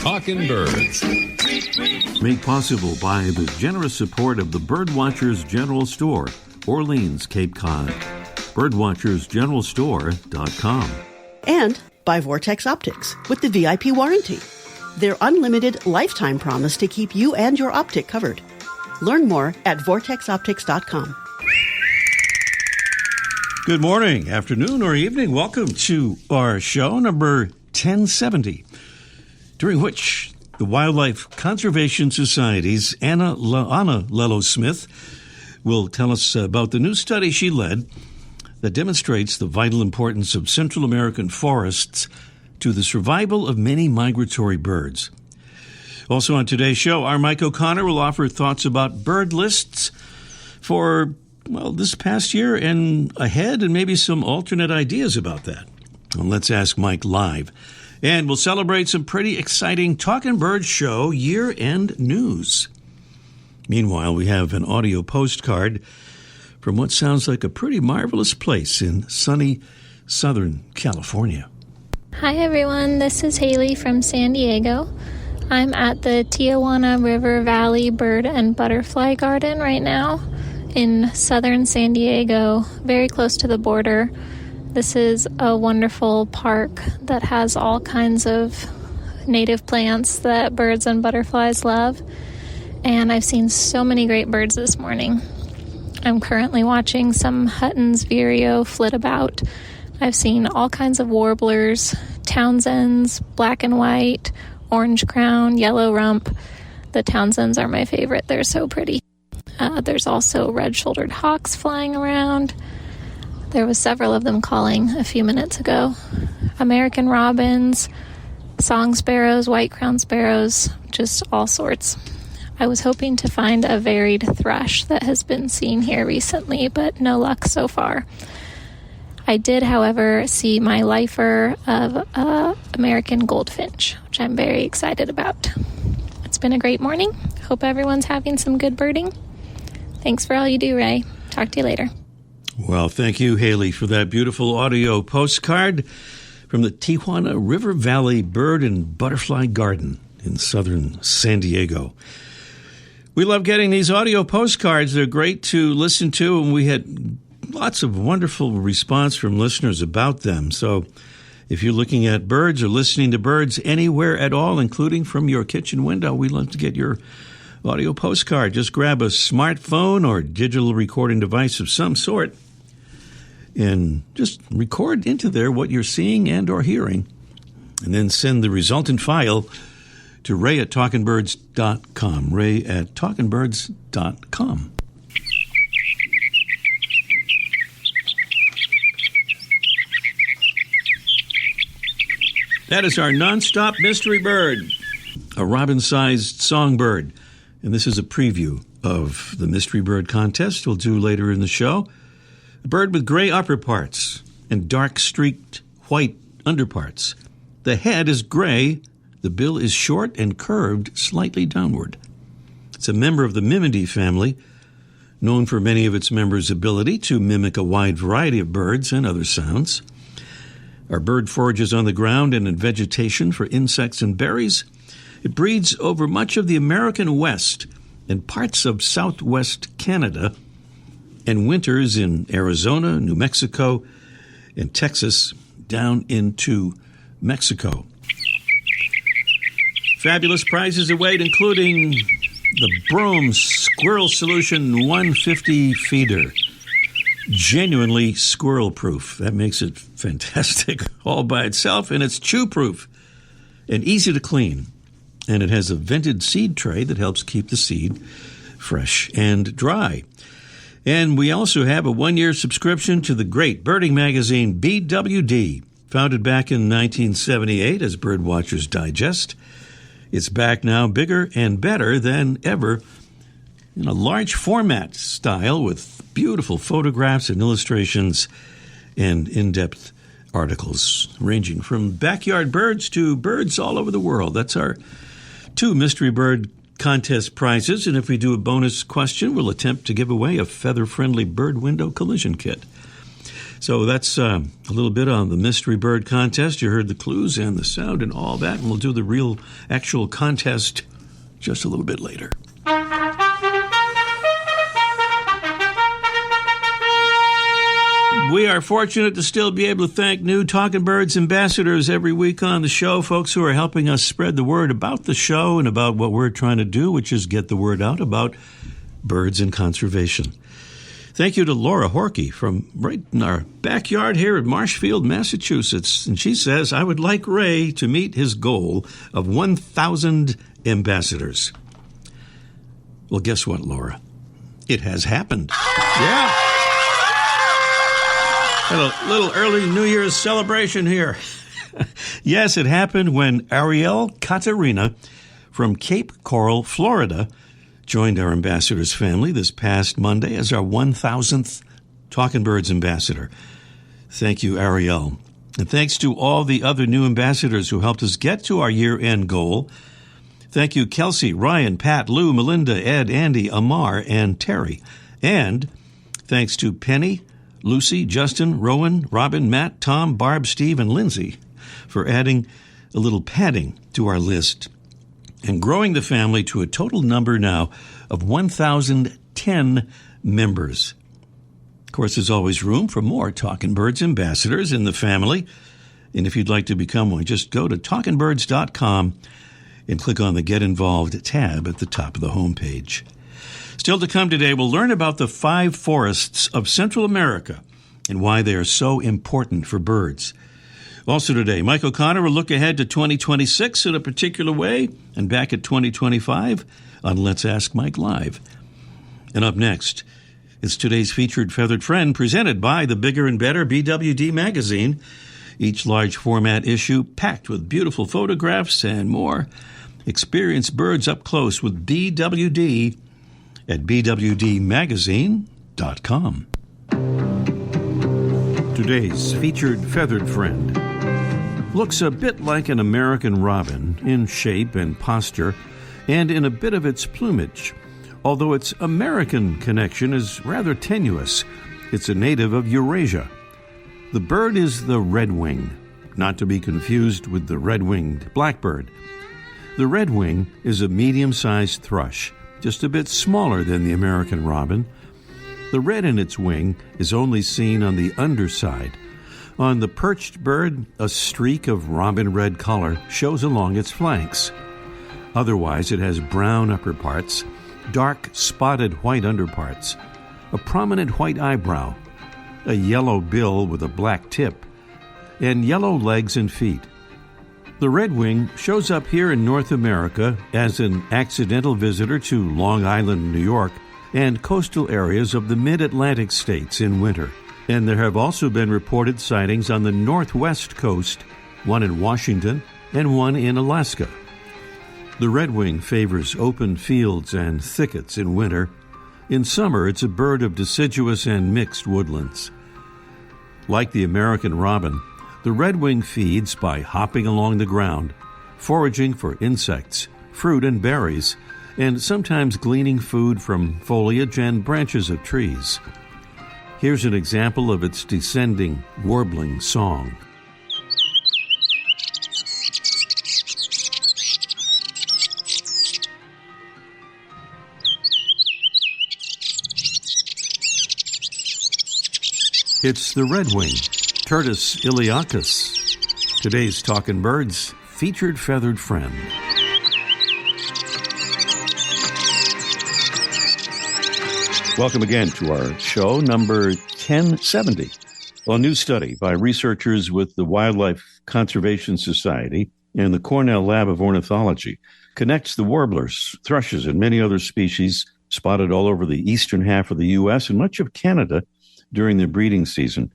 Talking Birds. Made possible by the generous support of the Birdwatchers General Store, Orleans, Cape Cod. Birdwatchersgeneralstore.com. And by Vortex Optics with the VIP warranty. Their unlimited lifetime promise to keep you and your optic covered. Learn more at vortexoptics.com. Good morning, afternoon, or evening. Welcome to our show number 1070, during which the Wildlife Conservation Society's Anna Lello-Smith will tell us about the new study she led that demonstrates the vital importance of Central American forests to the survival of many migratory birds. Also on today's show, our Mike O'Connor will offer thoughts about bird lists for, well, this past year and ahead, and maybe some alternate ideas about that. Well, let's ask Mike live. And we'll celebrate some pretty exciting Talkin' Birds show year-end news. Meanwhile, we have an audio postcard from what sounds like a pretty marvelous place in sunny Southern California. Hi, everyone. This is Haley from San Diego. I'm at the Tijuana River Valley Bird and Butterfly Garden right now in southern San Diego, very close to the border. This is a wonderful park that has all kinds of native plants that birds and butterflies love. And I've seen so many great birds this morning. I'm currently watching some Hutton's vireo flit about. I've seen all kinds of warblers, Townsends, black and white, orange crown, yellow rump. The Townsends are my favorite. They're so pretty. There's also red-shouldered hawks flying around. There was several of them calling a few minutes ago. American robins, song sparrows, white-crowned sparrows, just all sorts. I was hoping to find a varied thrush that has been seen here recently, but no luck so far. I did, however, see my lifer of American goldfinch, which I'm very excited about. It's been a great morning. Hope everyone's having some good birding. Thanks for all you do, Ray. Talk to you later. Well, thank you, Haley, for that beautiful audio postcard from the Tijuana River Valley Bird and Butterfly Garden in southern San Diego. We love getting these audio postcards. They're great to listen to, and we had lots of wonderful response from listeners about them. So if you're looking at birds or listening to birds anywhere at all, including from your kitchen window, we'd love to get your audio postcard. Just grab a smartphone or digital recording device of some sort and just record into there what you're seeing and or hearing, and then send the resultant file to ray@talkingbirds.com, ray@talkingbirds.com. That is our nonstop mystery bird, a robin-sized songbird. And this is a preview of the mystery bird contest we'll do later in the show. A bird with gray upper parts and dark streaked white underparts. The head is gray, the bill is short and curved slightly downward. It's a member of the Mimidae family, known for many of its members' ability to mimic a wide variety of birds and other sounds. Our bird forages on the ground and in vegetation for insects and berries. It breeds over much of the American West and parts of southwest Canada, and winters in Arizona, New Mexico, and Texas down into Mexico. Fabulous prizes await, including the Brome Squirrel Solution 150 feeder. Genuinely squirrel-proof. That makes it fantastic all by itself, and it's chew-proof and easy to clean. And it has a vented seed tray that helps keep the seed fresh and dry. And we also have a 1-year subscription to the great birding magazine BWD, founded back in 1978 as Birdwatchers Digest. It's back now, bigger and better than ever, in a large format style with beautiful photographs and illustrations and in-depth articles ranging from backyard birds to birds all over the world. That's our 2 mystery bird contest prizes, and if we do a bonus question, we'll attempt to give away a feather-friendly bird window collision kit. So that's a little bit on the Mystery Bird Contest. You heard the clues and the sound and all that, and we'll do the real, actual contest just a little bit later. We are fortunate to still be able to thank new Talking Birds ambassadors every week on the show, folks who are helping us spread the word about the show and about what we're trying to do, which is get the word out about birds and conservation. Thank you to Laura Horkey from right in our backyard here at Marshfield, Massachusetts. And she says, I would like Ray to meet his goal of 1,000 ambassadors. Well, guess what, Laura? It has happened. Yeah. Had a little early New Year's celebration here. Yes, it happened when Ariel Katerina from Cape Coral, Florida, joined our ambassadors family this past Monday as our 1,000th Talking Birds ambassador. Thank you, Ariel. And thanks to all the other new ambassadors who helped us get to our year-end goal. Thank you, Kelsey, Ryan, Pat, Lou, Melinda, Ed, Andy, Amar, and Terry. And thanks to Penny, Lucy, Justin, Rowan, Robin, Matt, Tom, Barb, Steve, and Lindsay for adding a little padding to our list and growing the family to a total number now of 1,010 members. Of course, there's always room for more Talking Birds ambassadors in the family. And if you'd like to become one, just go to talkingbirds.com and click on the Get Involved tab at the top of the homepage. Still to come today, we'll learn about the 5 forests of Central America and why they are so important for birds. Also today, Mike O'Connor will look ahead to 2026 in a particular way and back at 2025 on Let's Ask Mike Live. And up next, it's today's featured feathered friend presented by the Bigger and Better BWD magazine. Each large format issue packed with beautiful photographs and more. Experience birds up close with BWD at bwdmagazine.com. Today's featured feathered friend looks a bit like an American robin in shape and posture and in a bit of its plumage. Although its American connection is rather tenuous, it's a native of Eurasia. The bird is the redwing, not to be confused with the red-winged blackbird. The redwing is a medium-sized thrush, just a bit smaller than the American robin. The red in its wing is only seen on the underside. On the perched bird, a streak of robin red color shows along its flanks. Otherwise, it has brown upper parts, dark spotted white underparts, a prominent white eyebrow, a yellow bill with a black tip, and yellow legs and feet. The redwing shows up here in North America as an accidental visitor to Long Island, New York, and coastal areas of the mid-Atlantic states in winter. And there have also been reported sightings on the northwest coast, one in Washington and one in Alaska. The redwing favors open fields and thickets in winter. In summer, it's a bird of deciduous and mixed woodlands. Like the American robin, the redwing feeds by hopping along the ground, foraging for insects, fruit and berries, and sometimes gleaning food from foliage and branches of trees. Here's an example of its descending, warbling song. It's the redwing, Turdus iliacus, today's Talking Birds featured feathered friend. Welcome again to our show, number 1070. A new study by researchers with the Wildlife Conservation Society and the Cornell Lab of Ornithology connects the warblers, thrushes, and many other species spotted all over the eastern half of the U.S. and much of Canada during the breeding season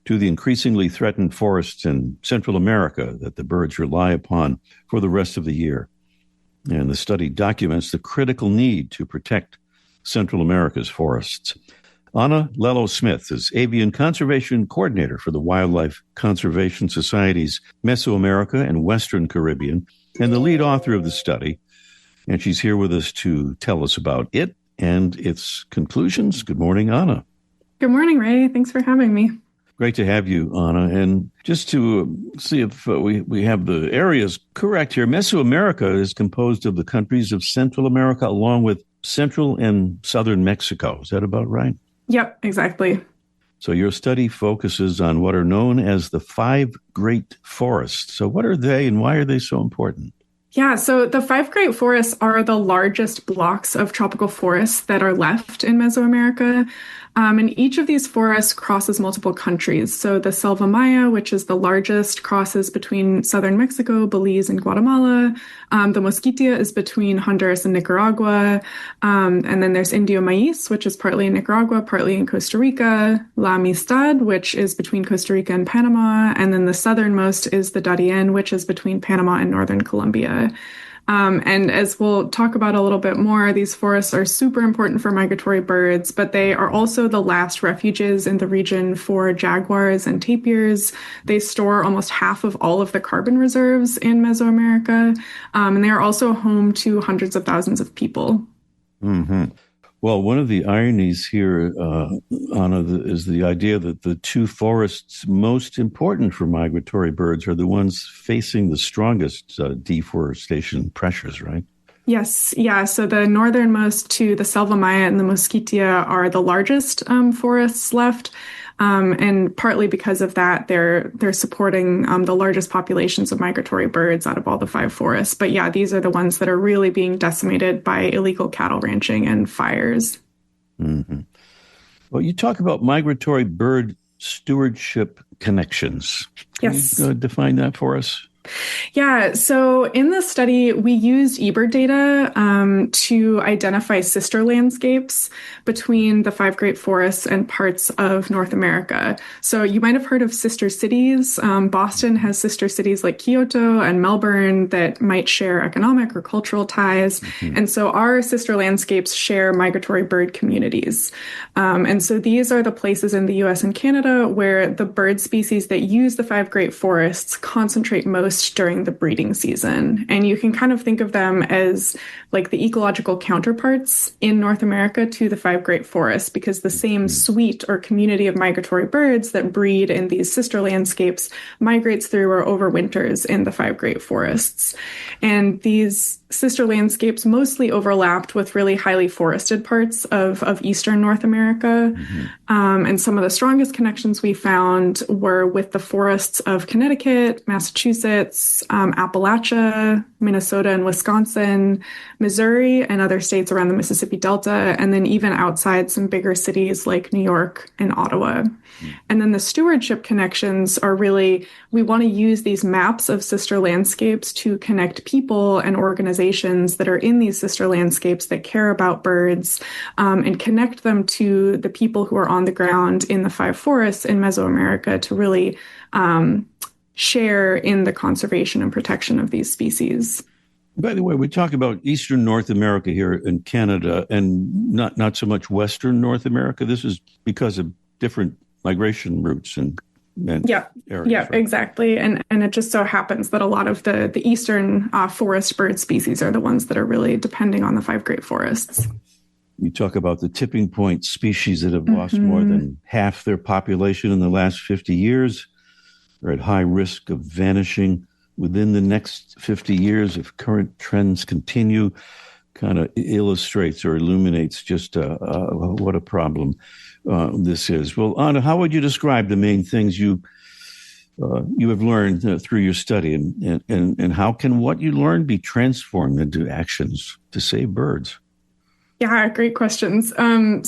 to the increasingly threatened forests in Central America that the birds rely upon for the rest of the year. And the study documents the critical need to protect Central America's forests. Anna Lello-Smith is Avian Conservation Coordinator for the Wildlife Conservation Society's Mesoamerica and Western Caribbean, and the lead author of the study. And she's here with us to tell us about it and its conclusions. Good morning, Anna. Good morning, Ray. Thanks for having me. Great to have you, Anna. And just to see if we have the areas correct here, Mesoamerica is composed of the countries of Central America along with Central and Southern Mexico. Is that about right? Yep, exactly. So your study focuses on what are known as the 5 Great Forests. So what are they and why are they so important? Yeah, so the 5 Great Forests are the largest blocks of tropical forests that are left in Mesoamerica. And each of these forests crosses multiple countries. So the Selva Maya, which is the largest, crosses between southern Mexico, Belize, and Guatemala. The Mosquitia is between Honduras and Nicaragua. And then there's Indio Maíz, which is partly in Nicaragua, partly in Costa Rica. La Amistad, which is between Costa Rica and Panama. And then the southernmost is the Darien, which is between Panama and northern Colombia. And as we'll talk about a little bit more, these forests are super important for migratory birds, but they are also the last refuges in the region for jaguars and tapirs. They store almost half of all of the carbon reserves in Mesoamerica, and they are also home to hundreds of thousands of people. Mm-hmm. Well, one of the ironies here, Anna, is the idea that the 2 forests most important for migratory birds are the ones facing the strongest deforestation pressures, right? Yes, yeah. So the northernmost 2, the Selva Maya and the Mosquitia, are the largest forests left. And partly because of that, they're supporting the largest populations of migratory birds out of all the 5 forests. But yeah, these are the ones that are really being decimated by illegal cattle ranching and fires. Mm-hmm. Well, you talk about migratory bird stewardship connections. Can you define that for us? Yeah, so in this study, we used eBird data to identify sister landscapes between the 5 Great Forests and parts of North America. So you might have heard of sister cities. Boston has sister cities like Kyoto and Melbourne that might share economic or cultural ties. Mm-hmm. And so our sister landscapes share migratory bird communities. And so these are the places in the US and Canada where the bird species that use the 5 Great Forests concentrate most during the breeding season. And you can kind of think of them as like the ecological counterparts in North America to the 5 Great Forests, because the same suite or community of migratory birds that breed in these sister landscapes migrates through or overwinters in the 5 Great Forests. And these sister landscapes mostly overlapped with really highly forested parts of eastern North America. Mm-hmm. And some of the strongest connections we found were with the forests of Connecticut, Massachusetts, Appalachia, Minnesota and Wisconsin, Missouri, and other states around the Mississippi Delta, and then even outside some bigger cities like New York and Ottawa. And then the stewardship connections are really, we want to use these maps of sister landscapes to connect people and organizations that are in these sister landscapes that care about birds, and connect them to the people who are on the ground in the 5 forests in Mesoamerica to really share in the conservation and protection of these species. By the way, we talk about Eastern North America here in Canada and not so much Western North America. This is because of different migration routes and areas. Yeah, right? Exactly. And it just so happens that a lot of the eastern forest bird species are the ones that are really depending on the 5 Great Forests. You talk about the tipping point species that have lost more than half their population in the last 50 years. Are at high risk of vanishing within the next 50 years if current trends continue. Kind of illustrates or illuminates just what a problem this is. Well, Anna, how would you describe the main things you have learned through your study, and how can what you learned be transformed into actions to save birds? Yeah, great questions.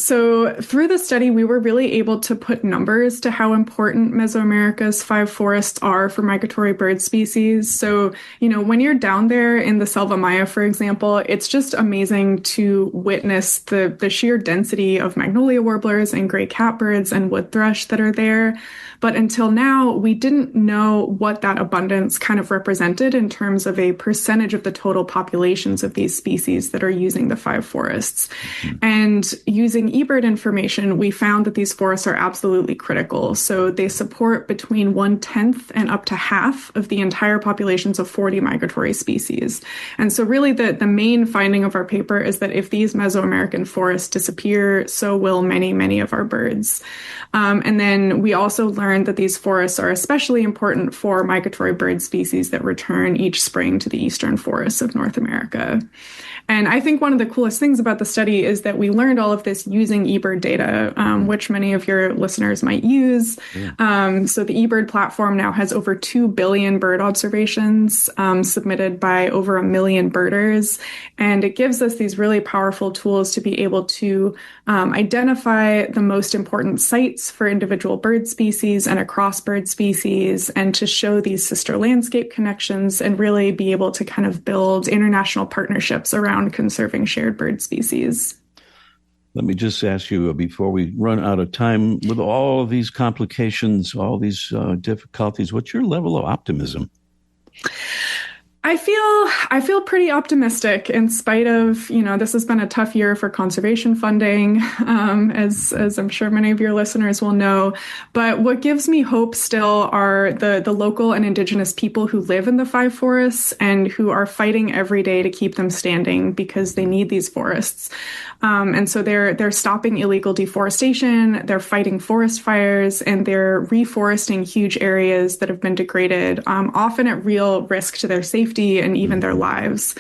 So through the study, we were really able to put numbers to how important Mesoamerica's 5 forests are for migratory bird species. So, when you're down there in the Selva Maya, for example, it's just amazing to witness the sheer density of magnolia warblers and gray catbirds and wood thrush that are there. But until now, we didn't know what that abundance kind of represented in terms of a percentage of the total populations of these species that are using the 5 forests. forests. And using eBird information, we found that these forests are absolutely critical. So they support between 1/10 and up to half of the entire populations of 40 migratory species. And so really the main finding of our paper is that if these Mesoamerican forests disappear, so will many, many of our birds. And then we also learned that these forests are especially important for migratory bird species that return each spring to the eastern forests of North America. And I think one of the coolest things about the study is that we learned all of this using eBird data, which many of your listeners might use. So the eBird platform now has over 2 billion bird observations submitted by over 1 million birders. And it gives us these really powerful tools to be able to identify the most important sites for individual bird species and across bird species, and to show these sister landscape connections and really be able to kind of build international partnerships around conserving shared bird species. Let me just ask you before we run out of time, with all of these complications, all these difficulties, what's your level of optimism? I feel pretty optimistic in spite of, this has been a tough year for conservation funding, as I'm sure many of your listeners will know. But what gives me hope still are the local and indigenous people who live in the 5 forests and who are fighting every day to keep them standing because they need these forests. And so they're stopping illegal deforestation, they're fighting forest fires, and they're reforesting huge areas that have been degraded, often at real risk to their safety and even their lives.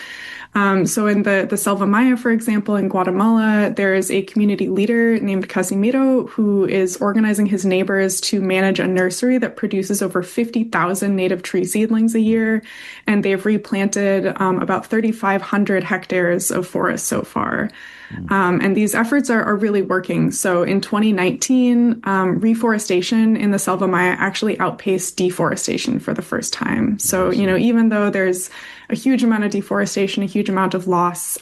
So in the Selva Maya, for example, in Guatemala, there is a community leader named Casimiro who is organizing his neighbors to manage a nursery that produces over 50,000 native tree seedlings a year. And they've replanted about 3,500 hectares of forest so far. And these efforts are really working. So in 2019, reforestation in the Selva Maya actually outpaced deforestation for the first time. So, even though there's a huge amount of deforestation, a huge amount of loss,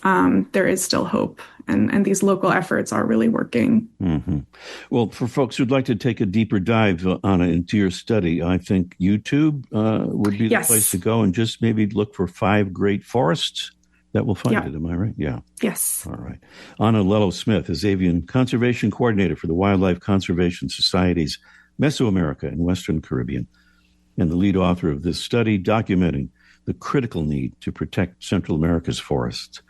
there is still hope. And these local efforts are really working. Mm-hmm. Well, for folks who'd like to take a deeper dive, Anna, into your study, I think YouTube would be the place to go, and just maybe look for 5 great forests. That will find it, am I right? Yeah. Yes. All right. Anna Lello-Smith is Avian Conservation Coordinator for the Wildlife Conservation Society's Mesoamerica and Western Caribbean, and the lead author of this study documenting the critical need to protect Central America's forests.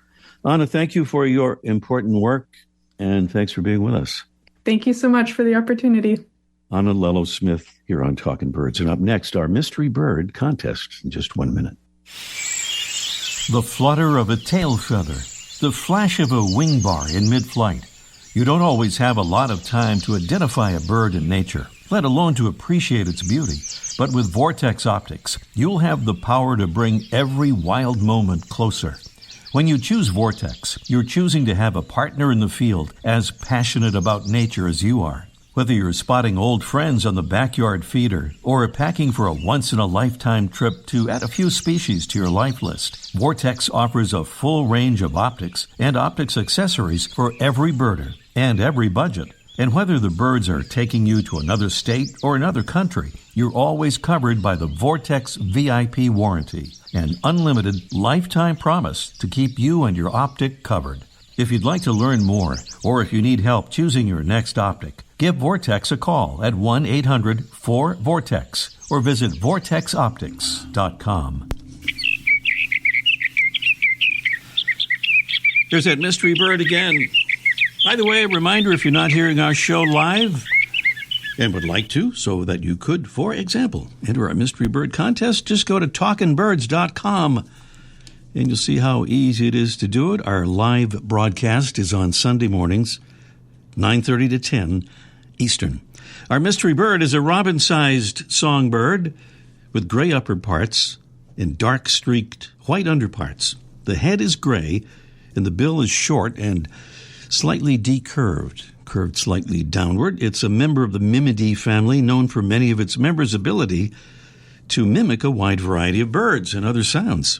Anna, thank you for your important work, and thanks for being with us. Thank you so much for the opportunity. Anna Lello-Smith here on Talking Birds. And up next, our Mystery Bird contest in just 1 minute. The flutter of a tail feather, the flash of a wing bar in mid-flight. You don't always have a lot of time to identify a bird in nature, let alone to appreciate its beauty. But with Vortex Optics, you'll have the power to bring every wild moment closer. When you choose Vortex, you're choosing to have a partner in the field as passionate about nature as you are. Whether you're spotting old friends on the backyard feeder or packing for a once-in-a-lifetime trip to add a few species to your life list, Vortex offers a full range of optics and optics accessories for every birder and every budget. And whether the birds are taking you to another state or another country, you're always covered by the Vortex VIP warranty, an unlimited lifetime promise to keep you and your optic covered. If you'd like to learn more, or if you need help choosing your next optic, give Vortex a call at 1-800-4-VORTEX or visit vortexoptics.com. There's that mystery bird again. By the way, a reminder, if you're not hearing our show live and would like to, so that you could, for example, enter our mystery bird contest, just go to talkingbirds.com. And you'll see how easy it is to do it. Our live broadcast is on Sunday mornings, 9:30 to 10 Eastern. Our mystery bird is a robin-sized songbird with gray upper parts and dark-streaked white underparts. The head is gray, and the bill is short and slightly decurved, curved slightly downward. It's a member of the Mimidae family, known for many of its members' ability to mimic a wide variety of birds and other sounds.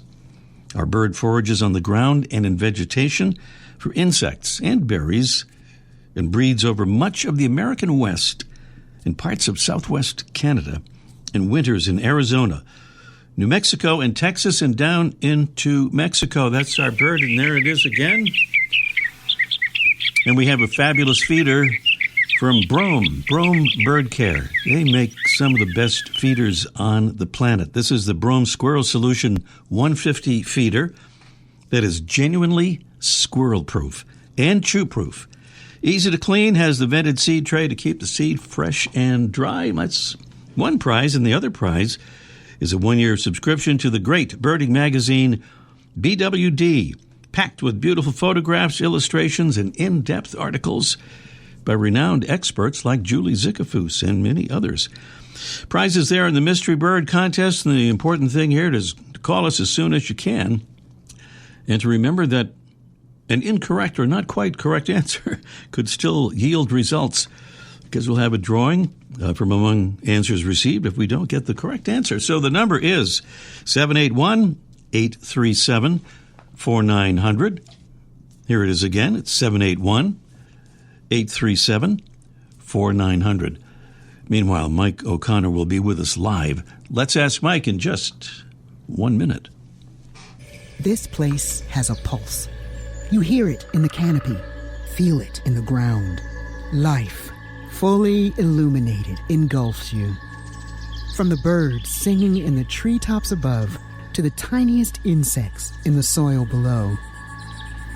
Our bird forages on the ground and in vegetation for insects and berries and breeds over much of the American West and parts of southwest Canada and winters in Arizona, New Mexico, and Texas, and down into Mexico. That's our bird, and there it is again. And we have a fabulous feeder from Brome Bird Care. They make some of the best feeders on the planet. This is the Brome Squirrel Solution 150 feeder that is genuinely squirrel-proof and chew-proof. Easy to clean, has the vented seed tray to keep the seed fresh and dry. That's one prize, and the other prize is a 1-year subscription to the great birding magazine BWD, packed with beautiful photographs, illustrations, and in-depth articles by renowned experts like Julie Zickafoos and many others. Prizes there in the Mystery Bird Contest, and the important thing here is to call us as soon as you can, and to remember that an incorrect or not quite correct answer could still yield results, because we'll have a drawing from among answers received if we don't get the correct answer. So the number is 781-837-4900. Here it is again. It's 781-837-4900. Meanwhile, Mike O'Connor will be with us live. Let's ask Mike in just 1 minute. This place has a pulse. You hear it in the canopy, feel it in the ground. Life, fully illuminated, engulfs you. From the birds singing in the treetops above to the tiniest insects in the soil below.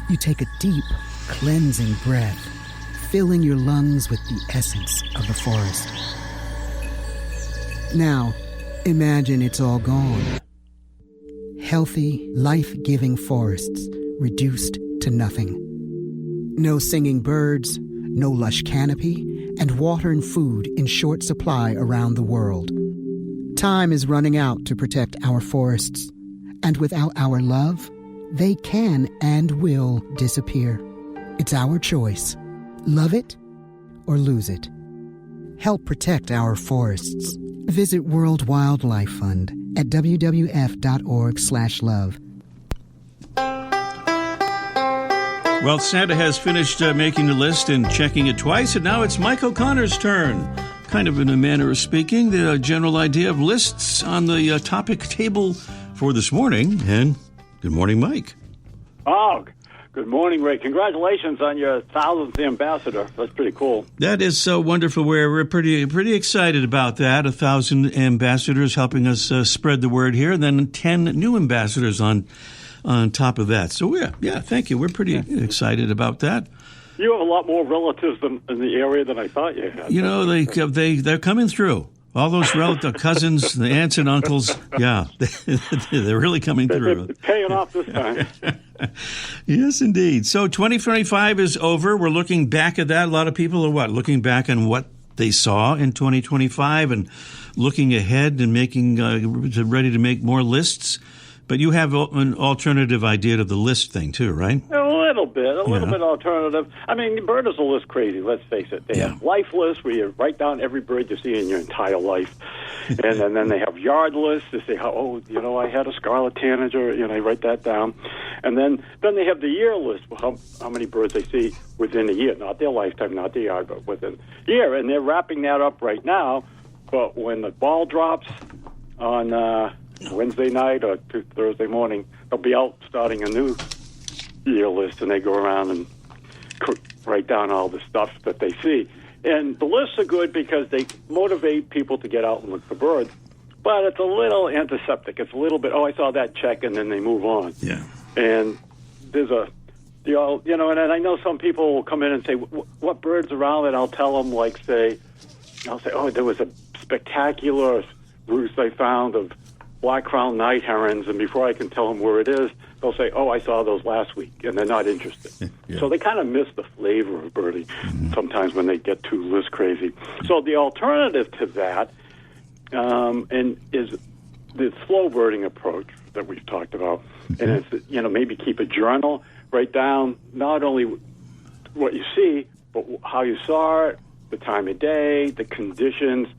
You take a deep, cleansing breath, filling your lungs with the essence of the forest. Now, imagine it's all gone. Healthy, life-giving forests reduced to nothing. No singing birds, no lush canopy, and water and food in short supply around the world. Time is running out to protect our forests, and without our love, they can and will disappear. It's our choice. Love it or lose it. Help protect our forests. Visit World Wildlife Fund at wwf.org/love. Well, Santa has finished making the list and checking it twice, and now it's Mike O'Connor's turn. Kind of in a manner of speaking, the general idea of lists on the topic table for this morning. And good morning, Mike. Oh, good morning, Ray. Congratulations on your 1,000th ambassador. That's pretty cool. That is so wonderful. We're pretty excited about that. 1,000 ambassadors helping us spread the word here, and then 10 new ambassadors on top of that. So, yeah, thank you. We're pretty excited about that. You have a lot more relatives in the area than I thought you had. You know, they're coming through. All those relative cousins, the aunts and uncles, yeah, they're really coming through. They're paying off this time. Yes, indeed. So 2025 is over. We're looking back at that. A lot of people are looking back on what they saw in 2025 and looking ahead and ready to make more lists. But you have an alternative idea to the list thing, too, right? A little bit alternative. I mean, bird is a list crazy, let's face it. They have life lists where you write down every bird you see in your entire life. And then they have yard lists to say, I had a scarlet tanager, they write that down. And then they have the year list, how many birds they see within a year, not their lifetime, not their yard, but within a year. And they're wrapping that up right now. But when the ball drops on Wednesday night or Thursday morning, they'll be out starting a new year list, and they go around and write down all the stuff that they see. And the lists are good because they motivate people to get out and look for birds, but it's a little antiseptic. It's a little bit, I saw that, check, and then they move on. Yeah. And there's and I know some people will come in and say, what bird's around? And I'll tell them, there was a spectacular roost I found of black-crowned night herons, and before I can tell them where it is, they'll say, I saw those last week, and they're not interested. Yeah. So they kind of miss the flavor of birding sometimes when they get too list crazy. So the alternative to that is the slow birding approach that we've talked about. And it's, maybe keep a journal, write down not only what you see, but how you saw it, the time of day, the conditions.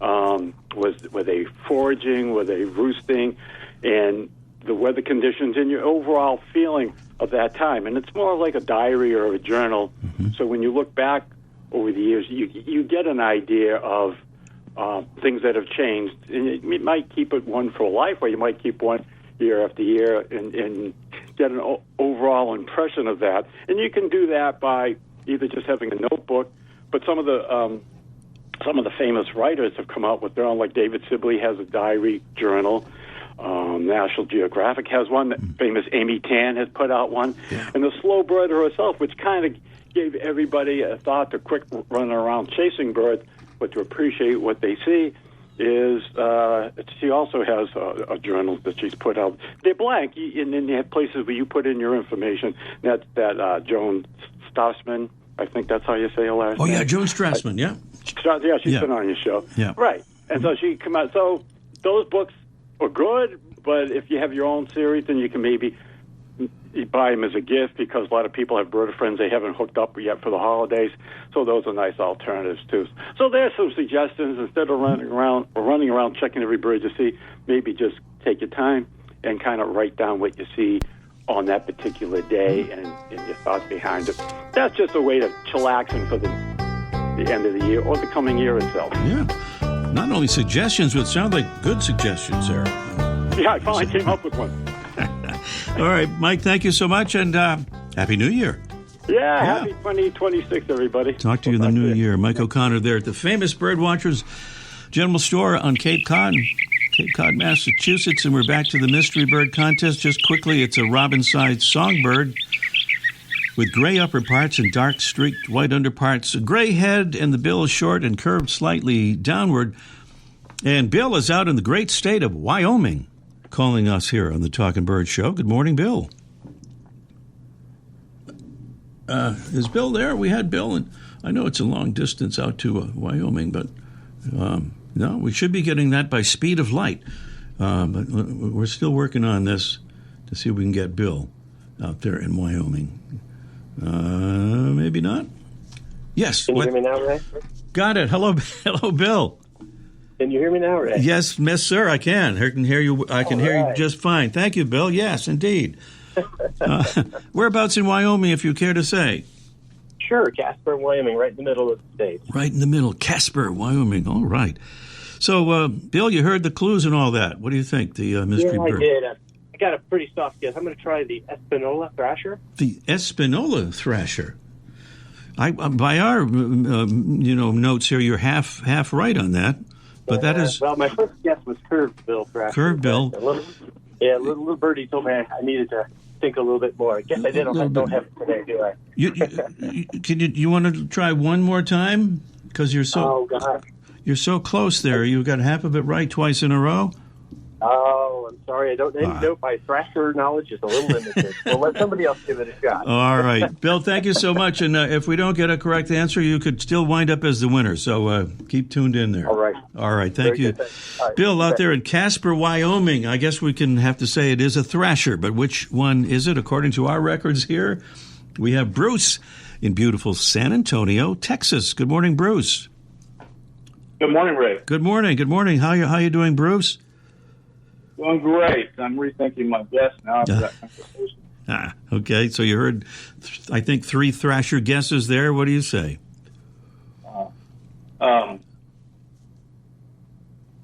Were they foraging? Were they roosting? And the weather conditions and your overall feeling of that time. And it's more like a diary or a journal. Mm-hmm. So when you look back over the years, you get an idea of things that have changed. And you might keep it one for life, or you might keep one year after year and get an overall impression of that. And you can do that by either just having a notebook, but some of the famous writers have come out with their own, like David Sibley has a diary journal. National Geographic has one. The famous Amy Tan has put out one. Yeah. And the slow birder herself, which kind of gave everybody a thought to quit running around chasing birds, but to appreciate what they see, is she also has a journal that she's put out. They're blank, and then you have places where you put in your information. That Joan Strassman, I think that's how you say her last name. Oh, yeah, Joan Strassman, yeah. Yeah, she's been on your show. Yeah. Right. And so she come out. So those books are good, but if you have your own series, then you can maybe you buy them as a gift, because a lot of people have bird friends they haven't hooked up yet for the holidays. So those are nice alternatives too. So there's some suggestions. Instead of running around checking every bird you see, maybe just take your time and kind of write down what you see on that particular day and your thoughts behind it. That's just a way to chillaxing for the end of the year or the coming year itself. Yeah. Not only suggestions, but sound like good suggestions there. Yeah, I finally came up with one. All right, Mike, thank you so much, and Happy New Year. Yeah, happy 2026, everybody. Talk to you in the new year. Mike O'Connor there at the famous Birdwatchers General Store on Cape Cod, Massachusetts, and we're back to the Mystery Bird Contest. Just quickly, it's a robin-sized songbird with gray upper parts and dark streaked white underparts, a gray head, and the bill is short and curved slightly downward. And Bill is out in the great state of Wyoming, calling us here on the Talking Bird Show. Good morning, Bill. Is Bill there? We had Bill, and I know it's a long distance out to Wyoming, but no, we should be getting that by speed of light. But we're still working on this to see if we can get Bill out there in Wyoming. Maybe not. Yes. Can you hear me now, Ray? Got it. Hello, Bill. Can you hear me now, Ray? Yes, sir, I can. I can hear you. I can hear you just fine. Thank you, Bill. Yes, indeed. Whereabouts in Wyoming, if you care to say? Sure, Casper, Wyoming, right in the middle of the state. Right in the middle, Casper, Wyoming. All right. So, Bill, you heard the clues and all that. What do you think, the mystery bird? Yeah, I did. I got a pretty soft guess. I'm going to try the Espanola thrasher. The Espanola thrasher. By our notes here, you're half right on that. But that is... Well, my first guess was curved bill thrasher. Curved bill. A little birdie told me I needed to think a little bit more. I guess I don't have it today, do I? You want to try one more time? Because you're so... Oh, God. You're so close there. You got half of it right twice in a row? Oh, I'm sorry. I don't know. My thrasher knowledge is a little limited. Well, let somebody else give it a shot. All right. Bill, thank you so much. And if we don't get a correct answer, you could still wind up as the winner. So keep tuned in there. All right. All right. Thank you. Right. Bill, out there in Casper, Wyoming, I guess we can have to say it is a thrasher. But which one is it? According to our records here, we have Bruce in beautiful San Antonio, Texas. Good morning, Bruce. Good morning, Ray. Good morning. Good morning. How you doing, Bruce? Doing great. I'm rethinking my guess now. Okay. So you heard, I think, 3 thrasher guesses there. What do you say? I'm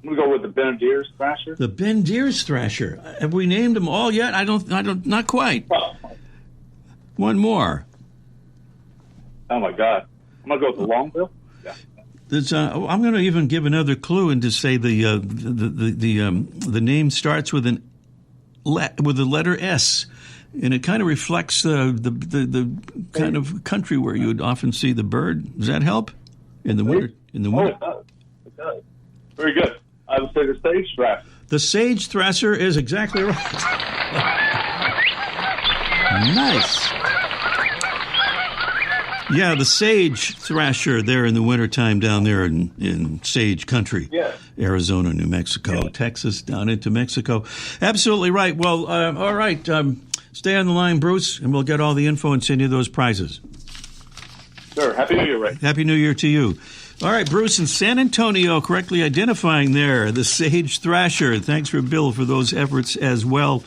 going to go with the Benedier's thrasher. The Benedier's thrasher. Have we named them all yet? I don't. Not quite. One more. Oh my God. I'm going to go with the Longbill. Yeah. I'm going to even give another clue and to say the name starts with the letter S, and it kind of reflects the kind of country where you would often see the bird. Does that help in the winter? Oh, it does. Very good. I would say the sage thrasher. The sage thrasher is exactly right. Nice. Yeah, the sage thrasher there in the wintertime down there in sage country. Yeah. Arizona, New Mexico, Texas, down into Mexico. Absolutely right. Well, all right. Stay on the line, Bruce, and we'll get all the info and send you those prizes. Sure. Happy New Year, Ray. Happy New Year to you. All right, Bruce in San Antonio, correctly identifying there the sage thrasher. Thanks for Bill for those efforts as well.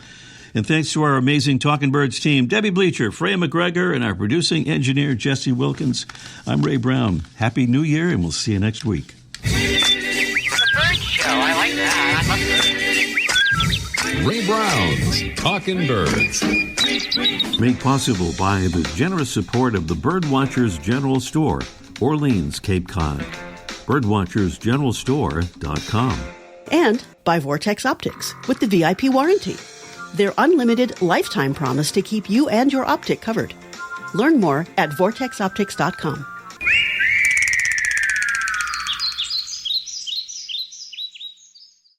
And thanks to our amazing Talking Birds team, Debbie Bleacher, Freya McGregor, and our producing engineer, Jesse Wilkins. I'm Ray Brown. Happy New Year, and we'll see you next week. The Bird Show. I like that. Ray Brown. Orleans Talking Birds. Made possible by the generous support of the Birdwatchers General Store, Orleans, Cape Cod. Birdwatchersgeneralstore.com. And by Vortex Optics with the VIP warranty. Their unlimited lifetime promise to keep you and your optic covered. Learn more at vortexoptics.com.